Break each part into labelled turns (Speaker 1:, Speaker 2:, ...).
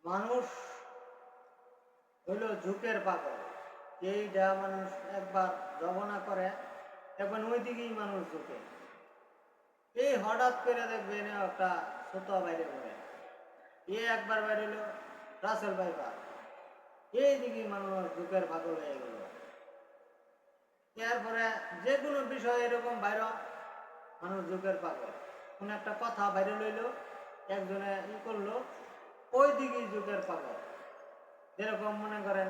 Speaker 1: মানুষ হইল ঝুঁকের পাগল। যেইটা মানুষ একবার জবনা করে এখন ওই দিকেই মানুষ ঝুঁকে। এই হঠাৎ করে দেখবেন একটা ছোট বাইরে পড়ে, একবার বাইরে হলো রাসেল বাইপার, এই দিকেই মানুষ ঝুঁকের পাগল হয়ে গেল। এরপরে যে কোনো বিষয় এরকম বাইর মানুষ ঝুঁকের পাগল। কোন একটা কথা বাইরে লইল, একজনে করলো, ওই দিকেই ঝুঁকের পাগল। যেরকম মনে করেন,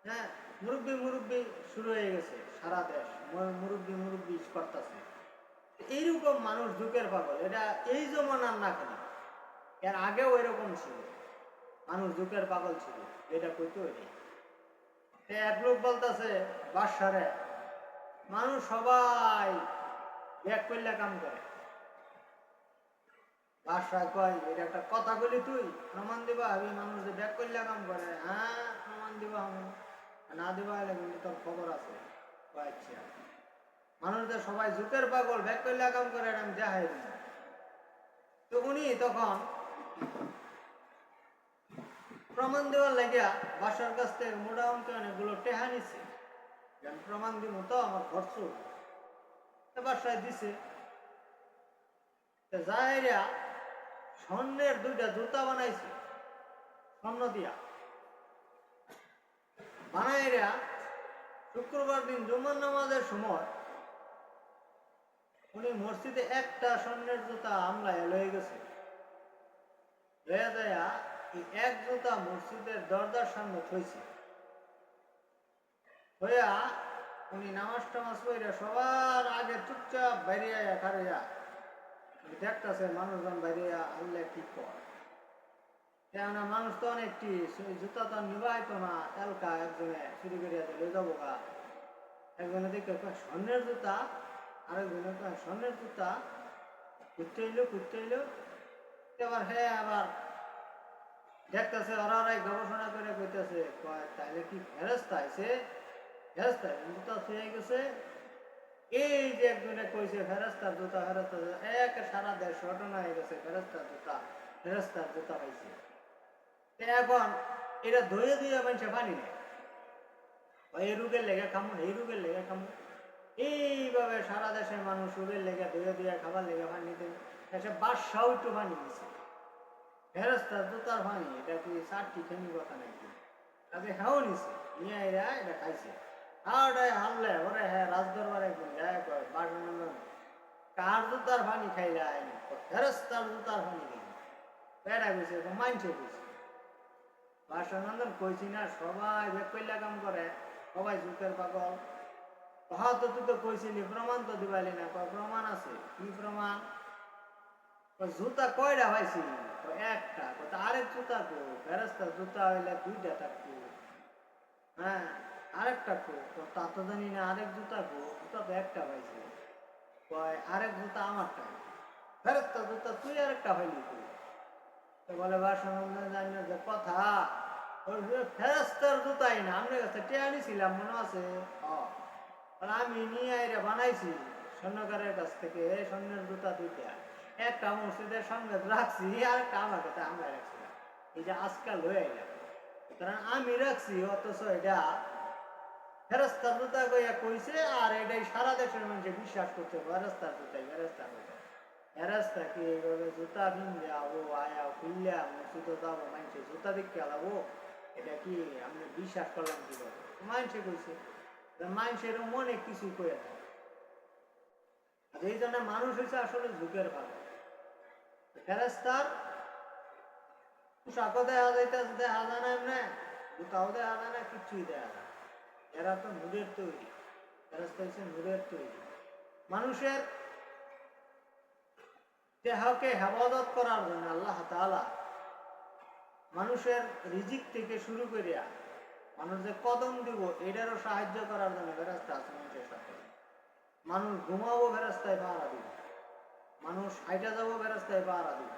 Speaker 1: হ্যাঁ, মুরব্বী মুরব্বী শুরু হয়ে গেছে, সারা দেশ মুরব্বী মুরব্বী করতেছে। এইরকম মানুষ ঝুঁকের পাগল। এটা এই জমানার না, কেন এর আগেও এরকম ছিল, মানুষ ঝুঁকের পাগল ছিল। এটা কইতো এক লোক বলতেছে বাসারে, মানুষ সবাই ব্যাগ করলে কাম করে। বাসায় কয়, এটা একটা কথা বলি, তুই প্রমাণ দিবা? আমি মানুষ যে ব্যাগ করলে কাম করে। হ্যাঁ, প্রমাণ দিবা, আমি না দিবা হলে কিন্তু তোর খবর আছে। আচ্ছা, মানুষদের সবাই ঝুঁকের পাগল, ব্যাগ করলে কাম করে, এটা আমি দেখাই দিই। তো উনি তখন প্রমাণ দেওয়ার লাগিয়া বাসার কাছ থেকে মোটামুটি অনেকগুলো টেহা নিছে। প্রমাণ দিব তো আমার খরচ বাসায় দিছে। যাইরা স্বর্ণের দুইটা জুতা বানাইছে, স্বর্ণ দিয়া বানাইরা শুক্রবার দিন জুমার নামাজের সময় উনি মসজিদে একটা স্বর্ণের জুতা আমলায় লয়ে গেছে। লয়ে দেয়া এই এক জুতা মসজিদের দরজার সামনে থইছে। হইয়া উনি নামাজ টামাজ কইরা সবার আগে চুপচাপ বাইরে খারিয়া দেখতেছে মানুষজন বাইরে আল্লাহ কি কর। কেননা মানুষ তো অনেকটি, জুতা তো নিবাইতো না, এলকা একজনে চুরি করিয়া দিলে যাবো গা। একজনে দেখে স্বর্ণের জুতা, আরেকজনে স্বর্ণের জুতা, ঘুরতে এলো। এবার হ্যাঁ, আবার দেখতেছে ওরাই গবেষণা করে কইতেছে, তাইলে কি ফেরস্তা আইছে? ফেরস্তা জুতা ছুঁয়ে গেছে। এই যে একজনে কইছে ফেরস্তার জুতা, এক সারা দেশ ঘটনা হয়ে গেছে, ফেরস্তার জুতা পাইছে। এখন এটা ধুয়ে দিয়ে মানুষে পানি নেয়, এই রোগের লেগে খামুন, এই রোগের লেগে খামুন। এইভাবে সারা দেশের মানুষ রোগের লেগে ধুয়ে দিয়ে খাবার লেগে পানি দেয়। এসে বাদশাও একটু পানি দিছে, ফেরস্তার জুতার পানি। এটা কি চারটি খেমি কথা নাকি? তাকে হ্যাঁ নিছে, নিয়ে এরা এটা খাইছে। ওটাই হারলে ওরে, হ্যাঁ, রাজদরবারে কার জুতার পানি খাইলে আইনি, ফেরস্তার জুতার পানি খাই বেড়া গেছে, মানছে গেছে। বাসানন্দন কইছি না, সবাই বেকইলা কাম করে, সবাই ঝুঁকের পাগল। হয়তো তুই তো কইছিলি, প্রমাণ তো দিবালি না। প্রমাণ আছে, কি প্রমাণ? জুতা কয়টা পাইছি? একটা। আরেক জুতা কো? ফেরস্তার জুতা হইলে দুইটা থাকতো। হ্যাঁ, আরেকটা কো? তা তো জানি না। আরেক জুতা কো? জুতা তো একটা পাইছি। আরেক জুতা আমারটা। ফেরস্তার জুতা তুই আরেকটা পাইলি তুই? বলে বাসানন্দন জানি না যে কথা, ফেরস্তার জুতাই না, আমার কাছে টেয়া নিছিলাম, মনে আছে? আমি নিয়ে আইরে বানাইছি স্বর্ণকারের কাছ থেকে স্বর্ণের জুতা দুইটা। একটা মসজিদের সঙ্গে রাখছি, আর একটা আমার কাছে আমরা রাখছিলাম। এই যে আজকাল হয়ে গেল, কারণ আমি রাখছি, অথচ এটা ফেরস্তার জুতা কইয়া কইছে। আর এটাই সারা দেশের মানুষে বিশ্বাস করছে ফেরস্তার জুতাই, ফেরস্তার জুতা। ফেরস্তা কি এইভাবে জুতা ভিন্দে আবো আয়া খুললে মসজিদে যাবো, মানুষের জুতা দেখতে আলাবো? এটা কি আমি বিশ্বাস করলাম কিভাবে? মানুষে কইছে, মানুষের মনে কিছু করে থাকে। আর এই জন্য মানুষ হয়েছে আসলে ঝুঁকের ভালো। ফেরেস্তার পোশাকও দেখা যাইতেছে, দেখা যায় না, এমনি জুতাও দেখা যায় না, কিচ্ছুই দেখা যায়। এরা তো নূরের তৈরি, ফেরেস্তা হচ্ছে নূরের তৈরি। মানুষের দেহকে হেফাজত করার জন্য আল্লাহ তাআলা মানুষের রিজিক থেকে শুরু করিয়া মানুষ যে কদম দিব এটারও সাহায্য করার জন্য ফেরেস্তা আছে মানুষের সাথে। মানুষ ঘুমাবো, ফেরেস্তায় পাহারা দিব। মানুষ হাইটা যাবো, ফেরেস্তায় পাহারা দিব।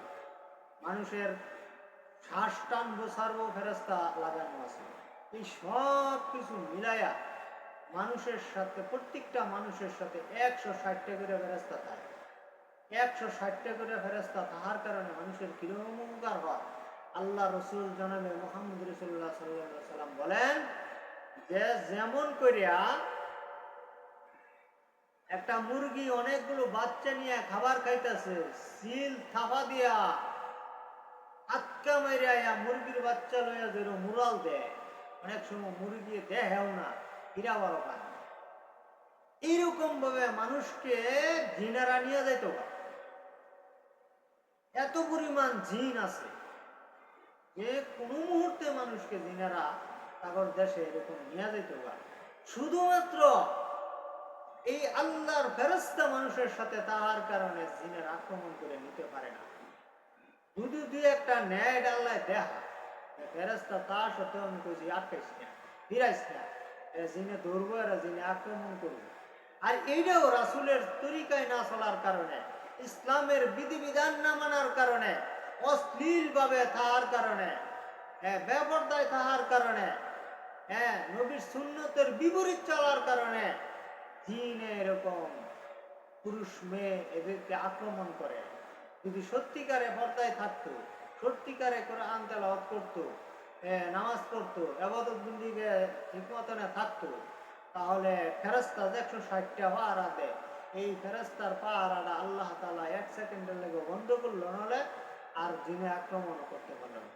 Speaker 1: মানুষের শ্বাস টানবো, ছাড়বো, ফেরেস্তা লাগানো আছে। এই সব কিছু মিলাইয়া মানুষের সাথে, প্রত্যেকটা মানুষের সাথে 160টা করে ফেরেস্তা থাকে। 160টা করে ফেরেস্তা থাকার কারণে মানুষের কিরকম উপকার হয়। আল্লাহ রসুল জনাবে মুহাম্মদ রাসূলুল্লাহ সাল্লাল্লাহু আলাইহি সাল্লাম বলেন যে যেমন করিয়া একটা মুরগি অনেকগুলো বাচ্চা নিয়ে খাবার খাইতেছে, সিল থাপা দিয়া আটকা মাইরা মুরগির বাচ্চা লইয়া যেন মুরাল দেয়, অনেক সময় মুরগি দেহেও না, হীরা বড় পায়। এইরকম ভাবে মানুষকে জিনেরা নিয়ে যাইতে পারে। এত পরিমাণ জিন আছে যে কোনো মুহূর্তে মানুষকে জিনেরা তাগর দেশে এরকম নিয়ে যাইতে পারে। শুধুমাত্র এই আল্লাহর ফেরেশতা মানুষের সাথে তাহার কারণে জিনের আক্রমণ করে নিতে পারে না। যদি দুই একটা ন্যায় আল্লাহ দেখা ফেরেশতা তার সাথে আমি কইছি আটকাইস না, ফিরাইস না, জিনে ধরবো এরা জিনে আক্রমণ করবো। আর এইটাও রাসূলের তরিকায় না চলার কারণে, ইসলামের বিধিবিধান না মানার কারণে, অশ্লীল ভাবে থাকার কারণে, বেপরদায় থাকার কারণে, নবীর সুন্নতের বিপরীত চলার কারণে জিনে এরকম পুরুষ মেয়ে এদেরকে আক্রমণ করে। যদি সত্যিকারে পর্দায় থাকতো, সত্যিকারে কোরআন তেলাওয়াত করতো, নামাজ পড়তো, ইবাদত বন্দেগী ঠিক মতনে থাকতো, তাহলে ফেরেশতা 160টা পাহারা দেয়, এই ফেরেশতার পাহারাটা আল্লাহ তাআলা 1 সেকেন্ডের লেগে বন্ধ করলো, নাহলে আর জিনে আক্রমণ করতে পারলো না।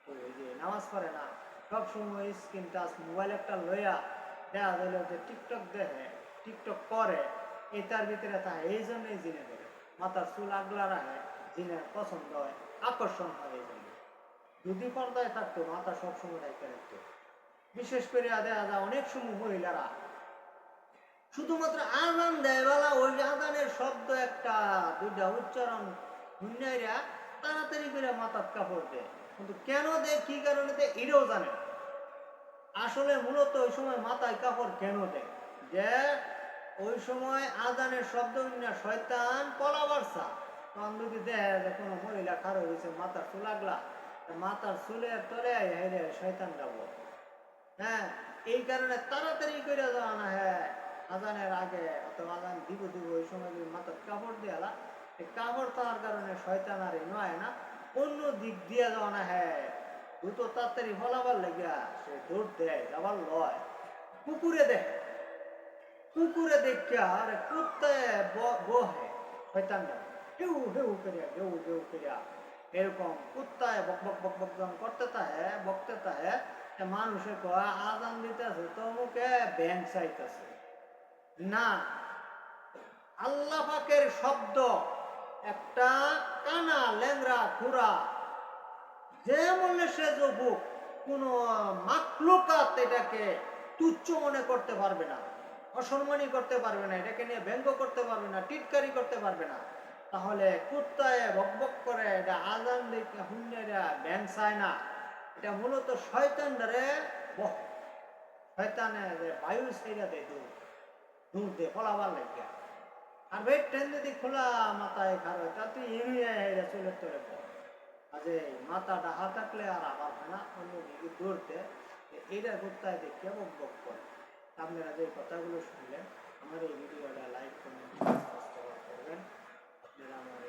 Speaker 1: তো এই যে নামাজ পড়ে না, সবসময় স্ক্রিন টাচ মোবাইল একটা লইয়া দেখা গেল যে টিকটক দেখে, টিকটক করে, এটার ভিতরে তা এই জন্যই জিনে ধরে, মাথার চুল আগলা রাখে, জিনের পছন্দ হয়, আকর্ষণ হয়। এই জন্য যদি পর্দায় থাকতো মাথা সবসময় দায়িত্ব রাখতো। বিশেষ করে দেখা যায় অনেক সময় মহিলারা শুধুমাত্র আজান দেয় বেলা ওই আজানের শব্দ একটা দুইটা উচ্চারণ শুনাইরা তাড়াতাড়ি করে মাথার কাপড় দেয়, কিন্তু কেন দেয়, কি কারণে দেয় এটাও জানে না। আসলে মূলত ওই সময় মাথায় কাপড় কেন দেয়, যে ওই সময় আজানের শব্দ না শয়তান পলাবারসা, তখন যদি দেয় যে কোনো মহিলা খারো হয়েছে মাথার চুল আগলা, মাথার চুলের তলে হেরে শয়তান যাবো। হ্যাঁ, এই কারণে তাড়াতাড়ি করে যাওয়া না, হ্যাঁ আজানের আগে অথবা আজান দিব ওই সময় যদি মাথার কাপড় দিয়ে এলা, এই কাপড় থাকার কারণে শয়তান আর নয় না, অন্য দিক দিয়ে যাওয়া না, হ্যাঁ দ্রুত তাড়াতাড়ি ফলাবার লেগিয়া সে দৌড় দেয়, যাবার লয়। কুকুরে দেয়, কুকুরে দেখা আরে কুত্তায় বহে শয়তানটা, হেউ হেউ করিয়া ঘেউ ঘেউ করিয়া এরকম কুত্তায় বক বক বক বক যখন করতে থাকে, বকতে থাকে, মানুষে কয় আজান দিতেছে তো মুখে ব্যাং চাইতেছে না। আল্লাহ পাকের শব্দ একটা কানা ল্যাংরা খুরা যে মনে সে যুবক, কোন মাকলুকাত এটাকে তুচ্ছ মনে করতে পারবে না, অসম্মানী করতে পারবে না, এটাকে নিয়ে ব্যঙ্গ করতে পারবে না, টিটকারি করতে পারবে না। তাহলে কুত্তায় বকবক করে এটা আজান দেখে হুন্যেরা ব্যাং চায় না, এটা মূলত শয়তানরে শয়তানের বায়ু ছেড়ে দেয়, দূর দিয়ে ফলাবার লাগিয়া। আর ভাই ট্রেন যদি খোলা মাথায় খারো তা তুই এমনি চুলের তোরে পড়, আজে মাথা ডাহা থাকলে আর আবার হয় না, অন্যদিকে দৌড়তে এইটা কুত্তায় দেখে বক বক করে। আপনারা যে কথাগুলো শুনলেন, আমার এই ভিডিওটা লাইক কমেন্ট করবেন, আপনারা আমার